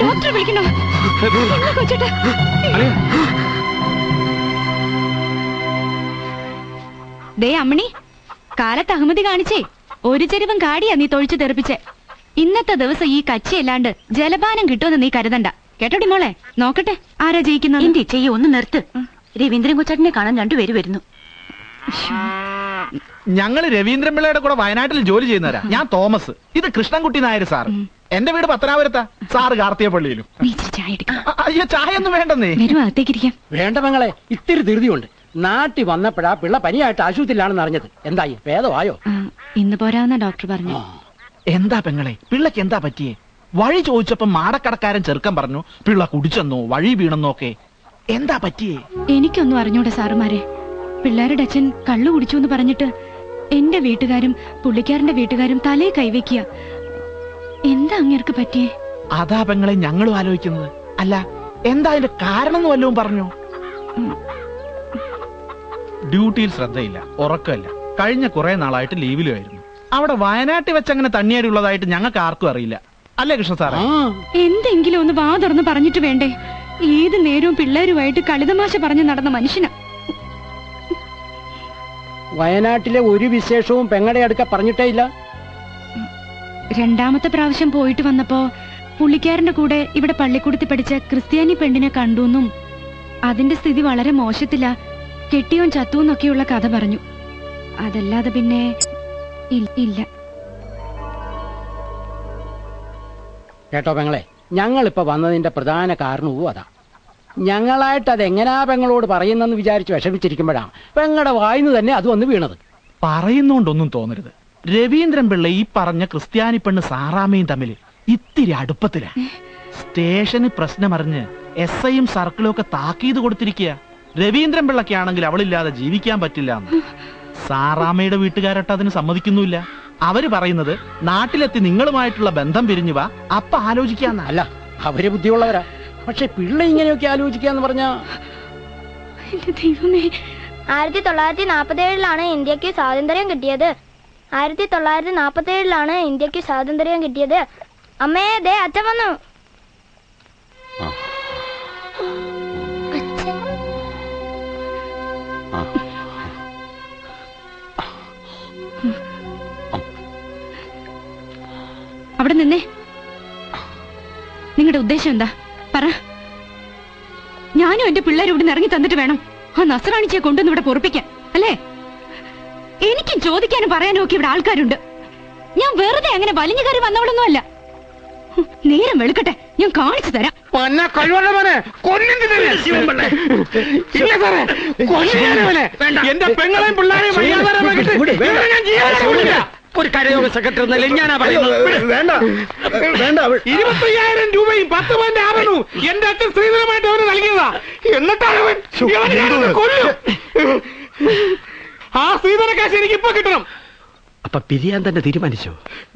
ഡോക്ടറെ വിളിക്കണോ? കൊച്ചേട്ടാ ദേ അമ്മണി, കാലത്ത് അഹമ്മതി കാണിച്ചേ ഒരു ചെരുവം കാടിയാ നീ തൊഴിച്ചു തെറിപ്പിച്ചേ. ഇന്നത്തെ ദിവസം ഈ കച്ചിയല്ലാണ്ട് ജലപാനം കിട്ടുമെന്ന് നീ കരുതണ്ട കേട്ടോടി മോളെ. നോക്കട്ടെ ആരാ ജയിക്കുന്നത്. എന്റെ ചെയ്യ ഒന്ന് നിർത്ത്. രവീന്ദ്രൻ കൊച്ചേട്ടനെ കാണാൻ രണ്ടുപേര് വരുന്നു. ഞങ്ങള് രവീന്ദ്രൻ പിള്ളയുടെ കൂടെ വയനാട്ടിൽ ജോലി ചെയ്യുന്നവരാ. ഞാൻ തോമസ്, ഇത് കൃഷ്ണൻകുട്ടി നായർ സാർ. എന്റെ വീട് പത്തനാപുരത്താ, സാറ് കാർത്തികപ്പള്ളിയിലും. അയ്യോ ചായ ഒന്നും വേണ്ടെന്നേ. വേണ്ട മങ്ങളെ, ഇത്തിരി ധൃതിയുണ്ട്. നാട്ടിൽ വന്നപ്പോഴാ പിള്ള പനിയായിട്ട് ആശുപത്രിയിലാണെന്ന് അറിഞ്ഞത്. എന്തായി, ഭേദമായോ? ഇന്ന് പോരാന്ന ഡോക്ടർ പറഞ്ഞു. എന്താ പെങ്ങളെ, പിള്ളക്ക് എന്താ പറ്റിയേ? വഴി ചോദിച്ചപ്പോ മാടക്കടക്കാരൻ ചെറുക്കൻ പറഞ്ഞു പിള്ള കുടിച്ചെന്നോ വഴി വീണെന്നോക്കെ. എന്താ പറ്റിയേ? എനിക്കൊന്നും അറിഞ്ഞൂടെ സാറുമാരെ. പിള്ളേരുടെ അച്ഛൻ കള്ളു കുടിച്ചു എന്ന് പറഞ്ഞിട്ട് എന്റെ വീട്ടുകാരും പുള്ളിക്കാരന്റെ വീട്ടുകാരും തലേ കൈവയ്ക്കുക. എന്താ അങ്ങേർക്ക് പറ്റിയേ? അതാ പെങ്ങളെ ഞങ്ങളും ആലോചിക്കുന്നത്. അല്ല എന്താ അതിന്റെ കാരണം വല്ലതും പറഞ്ഞോ? ഡ്യൂട്ടിയിൽ ശ്രദ്ധയില്ല, ഉറക്കമില്ല. കഴിഞ്ഞ കുറെ നാളായിട്ട് ലീവിലുമായിരുന്നു. അവിടെ വയനാട്ടിൽ വെച്ചങ്ങനെ തണ്ണിയാടി ഉള്ളതായിട്ട് ഞങ്ങൾക്ക് ആർക്കും അറിയില്ല. അല്ലേ കൃഷ്ണ സാറേ? എന്തെങ്കിലും ഒന്ന് വാ തുറന്ന് പറഞ്ഞിട്ട് വേണ്ടേ? ഏത് നേരവും പിള്ളേരുമായിട്ട് കളിതമാശ പറഞ്ഞു നടന്ന മനുഷ്യനാ. വയനാട്ടിലെ ഒരു വിശേഷവും പെങ്ങടെ അടുക്ക പറഞ്ഞിട്ടേ ഇല്ല. രണ്ടാമത്തെ പ്രാവശ്യം പോയിട്ട് വന്നപ്പോ പുള്ളിക്കാരന്റെ കൂടെ ഇവിടെ പള്ളിക്കൂടത്തിൽ പഠിച്ച ക്രിസ്ത്യാനി പെണ്ണിനെ കണ്ടുവെന്നും അതിന്റെ സ്ഥിതി വളരെ മോശത്തില, കെട്ടിയോൻ ചത്തുവെന്നൊക്കെയുള്ള കഥ പറഞ്ഞു. അതല്ലാതെ പിന്നെ ഇല്ല. കേട്ടോ പെങ്ങളെ, ഞങ്ങളിപ്പോ വന്നതിന്റെ പ്രധാന കാരണവും അതാ. ഞങ്ങളായിട്ട് അതെങ്ങനാ പെങ്ങളോട് പറയുന്നെന്ന് വിചാരിച്ച് വിഷമിച്ചിരിക്കുമ്പോഴാണ് പെങ്ങളുടെ വായിന്ന് തന്നെ അത് വന്ന് വീണത്. പറയുന്നോണ്ടൊന്നും തോന്നരുത്. രവീന്ദ്രൻ പിള്ള ഈ പറഞ്ഞ ക്രിസ്ത്യാനി പെണ്ണ് സാറാമ്മയും തമ്മിൽ ഇത്തിരി അടുപ്പത്തിലാ. സ്റ്റേഷന് പ്രശ്നമറിഞ്ഞ് SIയും സർക്കിളും ഒക്കെ താക്കീത് കൊടുത്തിരിക്കുക. രവീന്ദ്രൻ പിള്ളക്കാണെങ്കിൽ അവളില്ലാതെ ജീവിക്കാൻ പറ്റില്ല. സാറാമ്മയുടെ വീട്ടുകാരട്ട് അതിന് സമ്മതിക്കുന്നുമില്ല. അവര് പറയുന്നത് നാട്ടിലെത്തി നിങ്ങളുമായിട്ടുള്ള ബന്ധം പിരിഞ്ഞു വാ, അപ്പ ആലോചിക്കാന്ന. അല്ല, അവര് ബുദ്ധിയുള്ളവരാ. പക്ഷെ പിള്ള ഇങ്ങനെയൊക്കെ ആലോചിക്കാന്ന് പറഞ്ഞ 1947 ഇന്ത്യക്ക് സ്വാതന്ത്ര്യം കിട്ടിയത്. 1947 ഇന്ത്യക്ക് സ്വാതന്ത്ര്യം കിട്ടിയത്. അമ്മേ ദേ അച്ഛൻ വന്നു. അവിടെ നിന്നേ. നിങ്ങളുടെ ഉദ്ദേശം എന്താ പറ. ഞാനും എന്റെ പിള്ളേരും ഇവിടെ ഇറങ്ങി തന്നിട്ട് വേണം ആ നസ്രാണിച്ചയെ കൊണ്ടുവന്ന് ഇവിടെ പൊറപ്പിക്കാൻ, അല്ലേ? എനിക്കും ചോദിക്കാനും പറയാനും ഒക്കെ ഇവിടെ ആൾക്കാരുണ്ട്. ഞാൻ വെറുതെ അങ്ങനെ വലിഞ്ഞു കയറി വന്നവളൊന്നും അല്ല. നേരം വെളുക്കട്ടെ, ഞാൻ കാണിച്ചു തരാം. എന്റെ പെങ്ങളെയും പിള്ളേരെയും ഒരു കരയോഗ സെക്രട്ടറി ഞാനാ പറയുന്നത്. 25,000 രൂപയും 10 പവന്റെ ആഭരണവും എന്റെ അച്ഛൻ സ്ത്രീധനമായിട്ട് അവന് നൽകിയതാ. എന്നിട്ടാണ് കൊല്ലും. ആ സ്ത്രീധന കാശ് എനിക്ക് ഇപ്പൊ കിട്ടണം. അപ്പൊ പിരിയാൻ തന്നെ തീരുമാനിച്ചോ?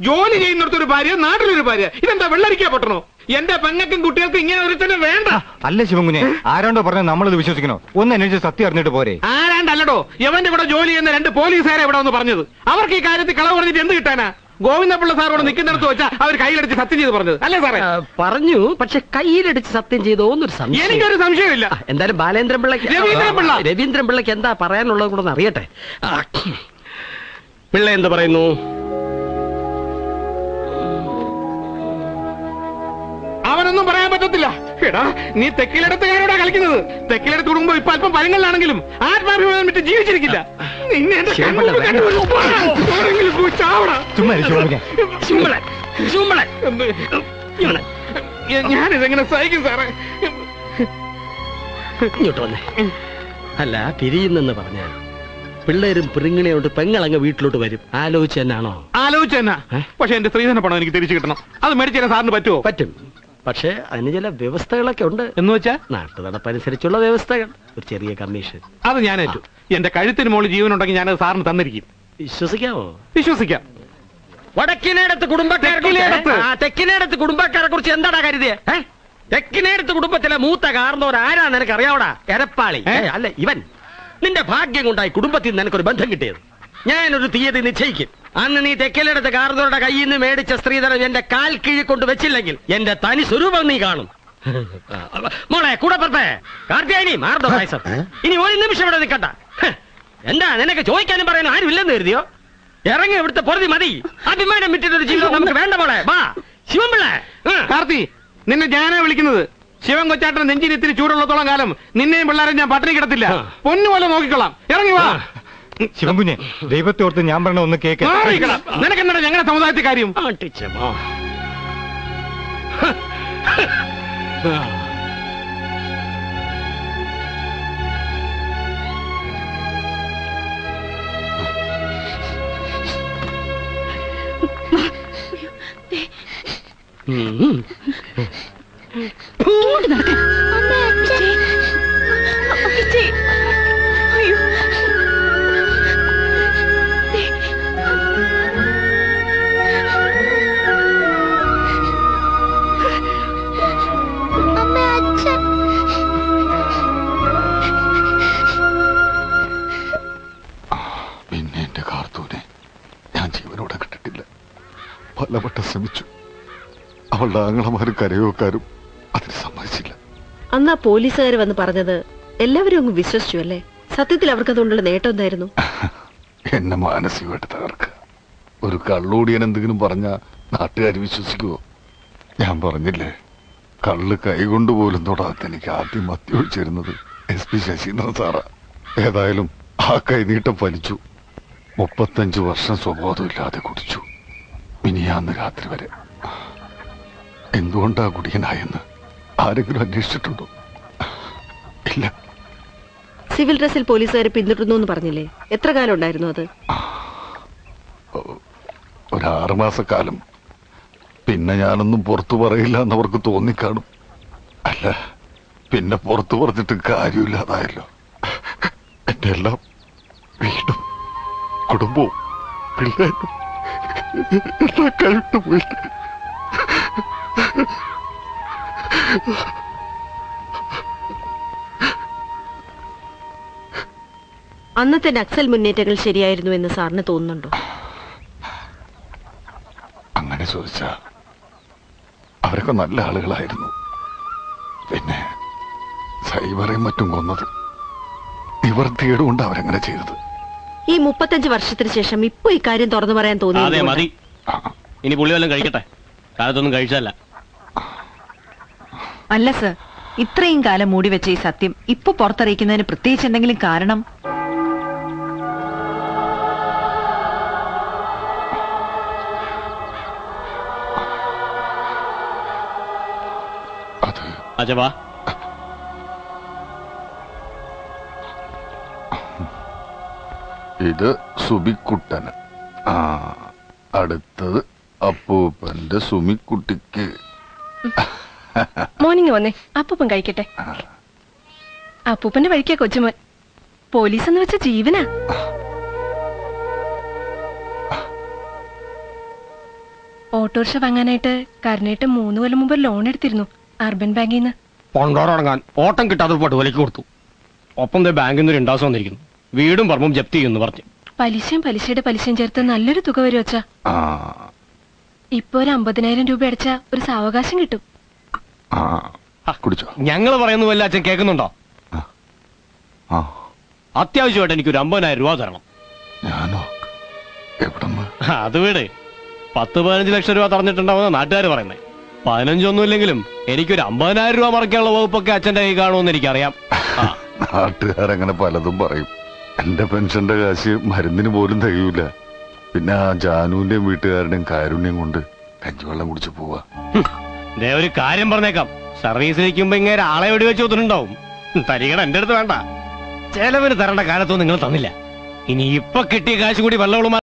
ജോലി ചെയ്യുന്നിടത്തൊരു ഭാര്യ, നാട്ടിലൊരു ഭാര്യ. ഇതെന്താ വെള്ളരിക്കാ പൊട്ടണോ? എന്റെ പെങ്ങൾക്കും കുട്ടികൾക്കും ഇങ്ങനെ ഒരു തന്നെ വേണ്ട. അല്ല ശിവൻകുഞ്ഞെ, ആരാണ്ടോ പറഞ്ഞാൽ നമ്മളിത് വിശ്വസിക്കണോ? ഒന്ന് അന്വേഷിച്ച് സത്യം അറിഞ്ഞിട്ട് പോരെ. ആരാണ്ടല്ലോ, എവന്റെ ഇവിടെ ജോലി ചെയ്യുന്ന 2 പോലീസുകാരെ ഇവിടെ ഒന്ന് പറഞ്ഞത്. അവർക്ക് ഈ കാര്യത്തിൽ കളവ് പറഞ്ഞിട്ട് എന്ത് കിട്ടാനാ? ഗോവിന്ദപിള്ള സാറോട് നിൽക്കുന്നിടത്ത് വെച്ചാൽ അവർ കയ്യിലടിച്ച് സത്യം ചെയ്ത് പറഞ്ഞത് അല്ലേ സാറേ? പറഞ്ഞു, പക്ഷെ കയ്യിലടിച്ച് സത്യം ചെയ്തോന്നൊരു സംശയം. എനിക്കൊരു സംശയമില്ല. എന്തായാലും രവീന്ദ്രൻ പിള്ളക്ക് എന്താ പറയാനുള്ളത് കൂടെ ഒന്ന് അറിയട്ടെ. പിള്ള എന്ത് പറയുന്നു? അവനൊന്നും പറയാൻ പറ്റത്തില്ല. എടാ, നീ തെക്കിലെടുത്തുകാരോടാ കളിക്കുന്നത്. തെക്കിലെടുത്ത് കുടുംബം ഇപ്പൊ അല്പം പരങ്ങളിലാണെങ്കിലും ആത്മാഭിമാനം വിട്ട് ജീവിച്ചിരിക്കില്ല. നിന്നെ ഞാനിതെങ്ങനെ സഹിക്കും സാറേ? ഇങ്ങോട്ട് വന്നേ. അല്ല, പിരിയുന്നെന്ന് പറഞ്ഞാൽ പിള്ളേരും പിറിങ്ങനെയോട്ട് പെങ്ങളങ്ങ് വീട്ടിലോട്ട് വരും. ആലോചിച്ച് തന്നെയാണോ? ആലോചിച്ച് തന്നെ. പക്ഷെ എന്റെ സ്ത്രീധന പണം എനിക്ക് തിരിച്ചു കിട്ടണം. അത് മേടിച്ചു തരാൻ സാറിന് പറ്റുമോ? പറ്റും. പക്ഷെ അതിന് ചില വ്യവസ്ഥകളൊക്കെ ഉണ്ട്. എന്ന് വെച്ചാൽ നാട്ടു നടപ്പനുസരിച്ചുള്ള വ്യവസ്ഥകൾ. ഒരു ചെറിയ കമ്മീഷൻ. അത് ഞാൻ ഏറ്റു. എന്റെ കഴുത്തിന് മോള് ജീവനുണ്ടെങ്കിൽ ഞാനത് സാറിന് തന്നിരിക്കും. വിശ്വസിക്കാമോ? വിശ്വസിക്കാം. തെക്കിനേടത്ത് കുടുംബക്കാരെ കുറിച്ച് എന്താടാ കരുതിയേ? തെക്കിനേടത്ത് കുടുംബത്തിലെ മൂത്ത കാർന്നോർ ആരാ നിനക്ക് അറിയാവടാ? എരപ്പാളി. അല്ല, ഇവൻ. നിന്റെ ഭാഗ്യം കൊണ്ടായി കുടുംബത്തിൽ നിന്ന് നിനക്കൊരു ബന്ധം കിട്ടിയത്. ഞാനൊരു തീയതി നിശ്ചയിക്കും. അന്ന് നീ തെക്കലെടുത്ത കാർന്നോരുടെ കയ്യിൽ നിന്ന് മേടിച്ച സ്ത്രീധനം എന്റെ കാൽ കീഴിൽ കൊണ്ട് വെച്ചില്ലെങ്കിൽ എന്റെ തനി സ്വരൂപം നീ കാണും. മോളെ കൂടെ പുറത്തെ കാർത്തിയാനി മാർദ്ദോ പായസം. ഇനി ഒരു നിമിഷം ഇവിടെ നിൽക്കണ്ട. എന്താ നിനക്ക് ചോദിക്കാനും പറയാനും ആരും ഇല്ലെന്ന് കരുതിയോ? ഇറങ്ങി ഇവിടുത്തെ പൊറുതി മതി. അഭിമാനം വിട്ടിട്ടൊരു ജീവിതം നമുക്ക് വേണ്ട മോളെ. വാ ശിവൻപിള്ള. കാർത്തി, നിന്നെ ഞാനാ വിളിക്കുന്നത്. ശിവൻ കൊച്ചാട്ടൻ നെഞ്ചിന് ഇത്തിരി ചൂടുള്ളത്തോളം കാലം നിന്നെയും പിള്ളേരും ഞാൻ പട്ടിണി കിടത്തില്ല. പൊന്നുപോലെ നോക്കിക്കൊള്ളാം. ഇറങ്ങി വാ. ശിവൻകുഞ്ഞെ, ദൈവത്തെ ഓർത്ത് ഞാൻ പറഞ്ഞ ഒന്ന് കേൾക്കാം. നിനക്കെന്താ ഞങ്ങളുടെ സമുദായത്തിൽ കാര്യം? പിന്നെ എന്റെ കാർത്തൂനെ ഞാൻ ജീവനോടെ കിട്ടിട്ടില്ല. പലവട്ടം ശ്രമിച്ചു. അവളുടെ ആങ്ങളമാരും കരയോക്കാരും അതിന് സമ്മതിച്ചില്ല. അന്ന് ആ പോലീസുകാർ വന്ന് പറഞ്ഞത് എല്ലാവരും അങ്ങ് വിശ്വസിച്ചു അല്ലേ? സത്യത്തിൽ അവർക്ക് അതുകൊണ്ടുള്ള നേട്ടം എന്തായിരുന്നു? എന്നെ മാനസികമായിട്ട് തകർക്കുക. ഒരു കള്ളൂടിയൻ എന്തെങ്കിലും പറഞ്ഞ നാട്ടുകാർ വിശ്വസിക്കുവോ? ഞാൻ പറഞ്ഞില്ലേ, കള്ള് കൈകൊണ്ടുപോലും തൊടാത്ത എനിക്ക് ആദ്യം മത്തി ഒഴിച്ചിരുന്നത് SP ശശീന്ദ്രൻ സാറാ. ഏതായാലും ആ കൈനീട്ടം വലിച്ചു. 35 വർഷം സ്വബോധമില്ലാതെ കുടിച്ചു. മിനിയാന്ന് രാത്രി വരെ. എന്തുകൊണ്ടാ കുടിയനായെന്ന് ആരെങ്കിലും അന്വേഷിച്ചിട്ടുണ്ടോ? ഇല്ല. സിവിൽ ഡ്രസ്സിൽ പോലീസുകാരെ പിന്തുടർന്നു എന്ന് പറഞ്ഞില്ലേ? എത്ര കാലം ഉണ്ടായിരുന്നു അത്? ഒരു 6 മാസക്കാലം. പിന്നെ ഞാനൊന്നും പുറത്തു പറയില്ല എന്നവർക്ക് തോന്നിക്കാണും. അല്ല, പിന്നെ പുറത്തു പറഞ്ഞിട്ട് കാര്യമില്ലാതായല്ലോ. എന്റെ എല്ലാം വീടും കുടുംബവും പിള്ളേരും എല്ലാം കഴിഞ്ഞു പോയി. അന്നത്തെ നക്സൽ മുന്നേറ്റങ്ങൾ ശരിയായിരുന്നു എന്ന് സാറിന് തോന്നുന്നുണ്ടോ? അങ്ങനെ ചോദിച്ചാ അവരൊക്കെ നല്ല ആളുകളായിരുന്നു. പിന്നെ സൈബറേയും മറ്റും കൊന്നത് നിവർത്തിയേടുകൊണ്ട് അവരങ്ങനെ ചെയ്തത്. ഈ 35 വർഷത്തിന് ശേഷം ഇപ്പൊ ഇക്കാര്യം തുറന്നു പറയാൻ തോന്നി? മതി. ഇനി പുള്ളി വല്ലതും കഴിക്കട്ടെ. കാലത്തൊന്നും കഴിച്ചല്ല. അല്ല സർ, ഇത്രയും കാലം മൂടി വെച്ച ഈ സത്യം ഇപ്പൊ പുറത്തറിയിക്കുന്നതിന് പ്രത്യേകിച്ച് എന്തെങ്കിലും കാരണം? അജവാ, ഇത് സുബിക്കുട്ടന്. അടുത്തത് അപ്പൂപ്പന്റെ സുമിക്കുട്ടിക്ക്. മോർണിംഗ് വന്നേ, അപ്പൂപ്പൻ കഴിക്കട്ടെ. അപ്പൂപ്പന്റെ വഴിക്കാ കൊച്ചുമോൻ. പോലീസ് എന്ന് വെച്ച ജീവനാ. ഓട്ടോറിക്ഷ വാങ്ങാനായിട്ട് കരുണേട്ട് 3 കൊല്ലം മുമ്പ് ലോൺ എടുത്തിരുന്നു അർബൻ ബാങ്കിൽ നിന്ന്. പണ്ടോറങ്ങാൻ ഓട്ടം കിട്ടാതെ പോട്ട് വിലക്ക് കൊടുത്തു. ഒപ്പം ബാങ്കിൽ നിന്ന് 2 ദിവസം വന്നിരിക്കുന്നു. വീടും പറമ്പും ജപ്തി ചെയ്യുന്നു പറഞ്ഞു. പലിശയും പലിശയുടെ പലിശയും ചേർത്ത് നല്ലൊരു തുക വരും അച്ഛാ. ഇപ്പൊ ഒരു 50,000 രൂപ അടച്ച ഒരു സാവകാശം കിട്ടും. ഞങ്ങള് പറയുന്ന വല്ല അച്ഛൻ കേൾക്കുന്നുണ്ടോ? അത്യാവശ്യമായിട്ട് എനിക്കൊരു 50,000 രൂപ തരണം. അത് വീട് 10-15 ലക്ഷം രൂപ തറഞ്ഞിട്ടുണ്ടാവുന്ന നാട്ടുകാർ പറയുന്നത്. 15 ഒന്നുമില്ലെങ്കിലും എനിക്കൊരു 50,000 രൂപ മറക്കാനുള്ള വകുപ്പൊക്കെ അച്ഛന്റെ കൈ കാണുമെന്ന് എനിക്കറിയാം. നാട്ടുകാരങ്ങനെ പലതും പറയും. എന്റെ പെൻഷന്റെ കാശ് മരുന്നിന് പോലും തികയൂല. പിന്നെ ആ ജാനുവിന്റെയും വീട്ടുകാരുടെയും കാരുണ്യം കൊണ്ട് കഞ്ഞിവെള്ളം കുടിച്ചു പോവാ. ഒരു കാര്യം പറഞ്ഞേക്കാം, സർവീസിലിരിക്കുമ്പോ ഇങ്ങനെ ആളെ വെടി വെച്ച് ഒത്തുണ്ടാവും. തരികട എന്റെ അടുത്ത് വേണ്ട. ചെലവിന് തരേണ്ട കാലത്തൊന്നും നിങ്ങൾ തന്നില്ല. ഇനി ഇപ്പൊ കിട്ടിയ കാശ് കൂടി വെള്ളവും